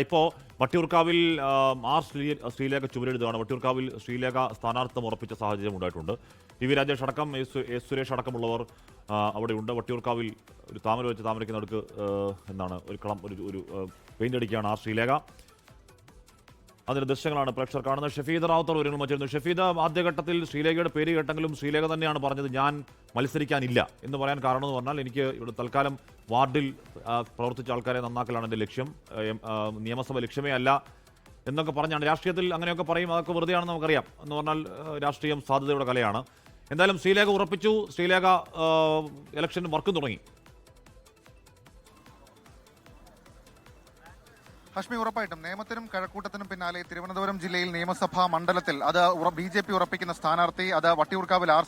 ഇപ്പോൾ വട്ടിയൂർക്കാവിൽ ആർ ശ്രീലേഖ ചുവരെഴുതുകയാണ്. വട്ടിയൂർക്കാവിൽ ശ്രീലേഖ സ്ഥാനാർത്ഥിത്വം ഉറപ്പിച്ച സാഹചര്യം ഉണ്ടായിട്ടുണ്ട്. ടി വി രാജേഷ് അടക്കം എസ് സുരേഷ് അടക്കമുള്ളവർ അവിടെയുണ്ട്. വട്ടിയൂർക്കാവിൽ ഒരു താമര വെച്ച് താമരയ്ക്ക് നടുക്ക് എന്താണ് ഒരു പെയിന്റ് അടിക്കുകയാണ് ആർ ശ്രീലേഖ. അതിന്റെ ദൃശ്യങ്ങളാണ് പ്രേക്ഷകർ കാണുന്നത്. ഷഫീദ് റാവുത്തർ വിവരങ്ങൾ മറ്റിരുന്നു. ഷഫീദ്, ആദ്യഘട്ടത്തിൽ ശ്രീലേഖയുടെ പേര് കേട്ടെങ്കിലും ശ്രീലേഖ തന്നെയാണ് പറഞ്ഞത് ഞാൻ മത്സരിക്കാനില്ല എന്ന് പറയാൻ കാരണം എന്ന് പറഞ്ഞാൽ എനിക്ക് ഇവിടെ തൽക്കാലം വാർഡിൽ പ്രവർത്തിച്ച ആൾക്കാരെ നന്നാക്കലാണ് എൻ്റെ ലക്ഷ്യം, നിയമസഭ ലക്ഷ്യമേ അല്ല എന്നൊക്കെ പറഞ്ഞാണ്. രാഷ്ട്രീയത്തിൽ അങ്ങനെയൊക്കെ പറയും, അതൊക്കെ വെറുതെയാണെന്ന് നമുക്കറിയാം. എന്ന് പറഞ്ഞാൽ രാഷ്ട്രീയം സാധ്യതയുടെ കലയാണ്. എന്തായാലും ശ്രീലേഖ ഉറപ്പിച്ചു. ശ്രീലേഖ ഇലക്ഷൻ വർക്കും തുടങ്ങി. ഹഷ്മി, ഉറപ്പായിട്ടും നിയമത്തിനും കഴക്കൂട്ടത്തിനും പിന്നാലെ തിരുവനന്തപുരം ജില്ലയിൽ നിയമസഭാ മണ്ഡലത്തിൽ അത് BJP ഉറപ്പിക്കുന്ന സ്ഥാനാർത്ഥി അത് വട്ടിയൂർക്കാവിൽ ആർ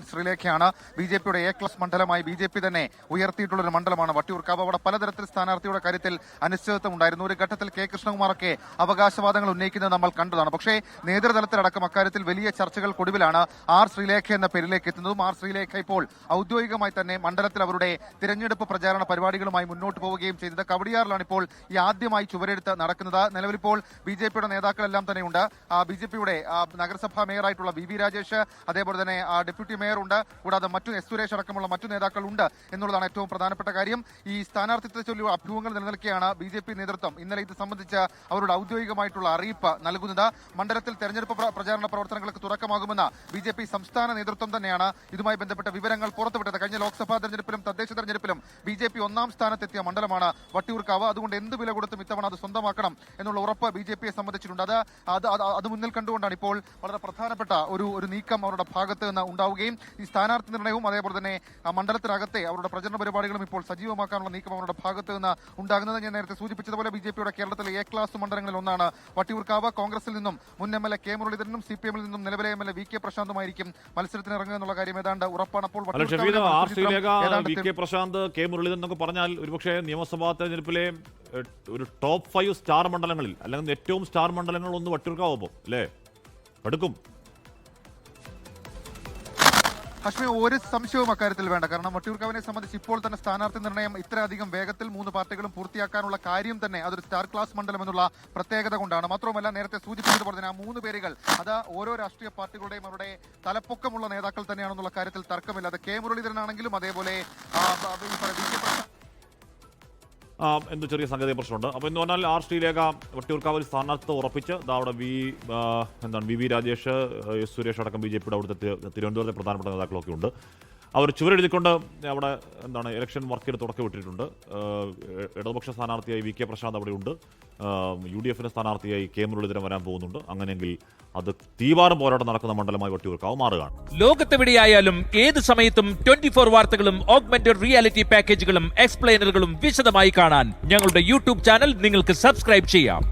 ശ്രീലേഖയാണ്. BJPയുടെ A ക്ലാസ് മണ്ഡലമായി BJP തന്നെ ഉയർത്തിയിട്ടുള്ളൊരു മണ്ഡലമാണ് വട്ടിയൂർക്കാവ്. അവിടെ പലതരത്തിൽ സ്ഥാനാർത്ഥിയുടെ കാര്യത്തിൽ അനിശ്ചിതത്വം ഉണ്ടായിരുന്നു. ഒരു ഘട്ടത്തിൽ K കൃഷ്ണകുമാറൊക്കെ അവകാശവാദങ്ങൾ ഉന്നയിക്കുന്നത് നമ്മൾ കണ്ടതാണ്. പക്ഷേ നേതൃതലത്തിലടക്കം അക്കാര്യത്തിൽ വലിയ ചർച്ചകൾക്കൊടുവിലാണ് ആർ ശ്രീലേഖ എന്ന പേരിലേക്ക് എത്തുന്നതും. ആർ ശ്രീലേഖ ഇപ്പോൾ ഔദ്യോഗികമായി തന്നെ മണ്ഡലത്തിൽ അവരുടെ തിരഞ്ഞെടുപ്പ് പ്രചാരണ പരിപാടികളുമായി മുന്നോട്ട് പോവുകയും ചെയ്തത്. കവടിയാറിലാണ് ഇപ്പോൾ ഈ ആദ്യമായി ചുവരെടുത്ത് നടക്കുന്നത്. നിലവിലിപ്പോൾ BJPയുടെ നേതാക്കളെല്ലാം തന്നെയുണ്ട്. BJPയുടെ നഗരസഭാ മേയറായിട്ടുള്ള VV രാജേഷ്, അതേപോലെ തന്നെ ഡെപ്യൂട്ടി മേയർ ഉണ്ട്, കൂടാതെ മറ്റു എസ് സുരേഷ് അടക്കമുള്ള മറ്റു നേതാക്കൾ ഉണ്ട് എന്നുള്ളതാണ് ഏറ്റവും പ്രധാനപ്പെട്ട കാര്യം. ഈ സ്ഥാനാർത്ഥിത്വത്തെ ചൊല്ലി അഭ്യൂഹങ്ങൾ നിലനിൽക്കെയാണ് BJP നേതൃത്വം ഇന്നലെ ഇത് സംബന്ധിച്ച് അവരുടെ ഔദ്യോഗികമായിട്ടുള്ള അറിയിപ്പ് നൽകുന്നത്. മണ്ഡലത്തിൽ തെരഞ്ഞെടുപ്പ് പ്രചാരണ പ്രവർത്തനങ്ങൾക്ക് തുടക്കമാകുമെന്ന് BJP സംസ്ഥാന നേതൃത്വം തന്നെയാണ് ഇതുമായി ബന്ധപ്പെട്ട വിവരങ്ങൾ പുറത്തുവിട്ടത്. കഴിഞ്ഞ ലോക്സഭാ തെരഞ്ഞെടുപ്പിലും തദ്ദേശ തെരഞ്ഞെടുപ്പിലും BJP ഒന്നാം സ്ഥാനത്തെത്തിയ മണ്ഡലമാണ് വട്ടിയൂർക്കാവ്. അതുകൊണ്ട് എന്ത് വില കൊടുത്തും ഇത്തവണ അത് സ്വന്തമാക്കണം എന്നുള്ള ഉറപ്പ് BJPയെ സംബന്ധിച്ചിട്ടുണ്ട്. അത് മുന്നിൽ കണ്ടുകൊണ്ടാണ് ഇപ്പോൾ വളരെ പ്രധാനപ്പെട്ട ഒരു നീക്കം അവരുടെ ഭാഗത്ത് നിന്ന് ഉണ്ടാവുകയും ഈ സ്ഥാനാർത്ഥി നിർണയവും അതേപോലെ തന്നെ മണ്ഡലത്തിനകത്തെ അവരുടെ പ്രചരണ പരിപാടികളും ഇപ്പോൾ സജീവമാക്കാനുള്ള നീക്കം അവരുടെ ഭാഗത്ത് നിന്ന് ഉണ്ടാകുന്നത്. ഞാൻ നേരത്തെ സൂചിപ്പിച്ചതുപോലെ BJPയുടെ കേരളത്തിലെ A ക്ലാസ് മണ്ഡലങ്ങളിൽ ഒന്നാണ് വട്ടിയൂർക്കാവ്. കോൺഗ്രസിൽ നിന്നും മുൻ MLA K മുരളീധരനും CPM-ൽ നിന്നും നിലവിലെ MLA VK പ്രശാന്തുമായിരിക്കും മത്സരത്തിന് ഇറങ്ങുക എന്നുള്ള കാര്യം ഏതാണ്ട് ഉറപ്പാണ്. അപ്പോൾ പ്രശാന്ത്, K മുരളീധരൻ എന്നൊക്കെ പറഞ്ഞാൽ ഒരുപക്ഷെ നിയമസഭാ തെരഞ്ഞെടുപ്പിലെ ഒരു ടോപ്പ് 5 സ്റ്റാർ മണ്ഡലങ്ങളിൽ അല്ലെങ്കിൽ ഏറ്റവും സ്റ്റാർ മണ്ഡലങ്ങളിൽ ഒന്ന് വട്ടിയൂർക്കാവ് അല്ലേ അടുക്കും. ഹഷ്മി, ഒരു സംശയവും അക്കാര്യത്തിൽ വേണ്ട. കാരണം വട്ടിയൂർക്കാവിനെ സംബന്ധിച്ച് ഇപ്പോൾ തന്നെ സ്ഥാനാർത്ഥി നിർണയം ഇത്രയധികം വേഗത്തിൽ 3 പാർട്ടികളും പൂർത്തിയാക്കാനുള്ള കാര്യം തന്നെ അതൊരു സ്റ്റാർ ക്ലാസ് മണ്ഡലം എന്നുള്ള പ്രത്യേകത കൊണ്ടാണ്. മാത്രവുമല്ല, നേരത്തെ സൂചിപ്പിച്ചതുപോലെ തന്നെ ആ 3 പേരുകൾ അത് ഓരോ രാഷ്ട്രീയ പാർട്ടികളുടെയും അവരുടെ തലപ്പൊക്കമുള്ള നേതാക്കൾ തന്നെയാണെന്നുള്ള കാര്യത്തിൽ തർക്കമില്ല. അത് K മുരളീധരനാണെങ്കിലും അതേപോലെ എന്ത് ചെറിയ സാങ്കേതിക പ്രശ്നമുണ്ട്. അപ്പോൾ എന്ന് പറഞ്ഞാൽ ആർ ശ്രീലേഖ വട്ടിയൂർക്കാവിൽ സ്ഥാനാർത്ഥിത്വം ഉറപ്പിച്ച് അവിടെ VV രാജേഷ്, എസ് സുരേഷ് അടക്കം BJPയുടെ അവിടുത്തെ തിരുവനന്തപുരത്തെ പ്രധാനപ്പെട്ട നേതാക്കളൊക്കെ ഉണ്ട്. അവർ ചുവരെഴുതിക്കൊണ്ട് അവിടെ ഇലക്ഷൻ വർക്കിന് തുടക്കം വിട്ടിട്ടുണ്ട്. ഇടതുപക്ഷ സ്ഥാനാർത്ഥിയായി VK പ്രശാന്ത് അവിടെയുണ്ട്. UDF-ന് സ്ഥാനാർത്ഥിയായി K മുരളീധരൻ വരാൻ പോകുന്നുണ്ട്. അങ്ങനെയെങ്കിൽ അത് തീവാറും പോരാട്ടം നടക്കുന്ന മണ്ഡലമായി വട്ടിയൂർക്കാവ് മാറുകയാണ്. ലോകത്തെവിടെയായാലും ഏത് സമയത്തും 24 വാർത്തകളും ഓഗ്മെന്റഡ് റിയാലിറ്റി പാക്കേജുകളും എക്സ്പ്ലെയിനറുകളും വിശദമായി കാണാൻ ഞങ്ങളുടെ YouTube ചാനൽ നിങ്ങൾക്ക് സബ്സ്ക്രൈബ് ചെയ്യാം.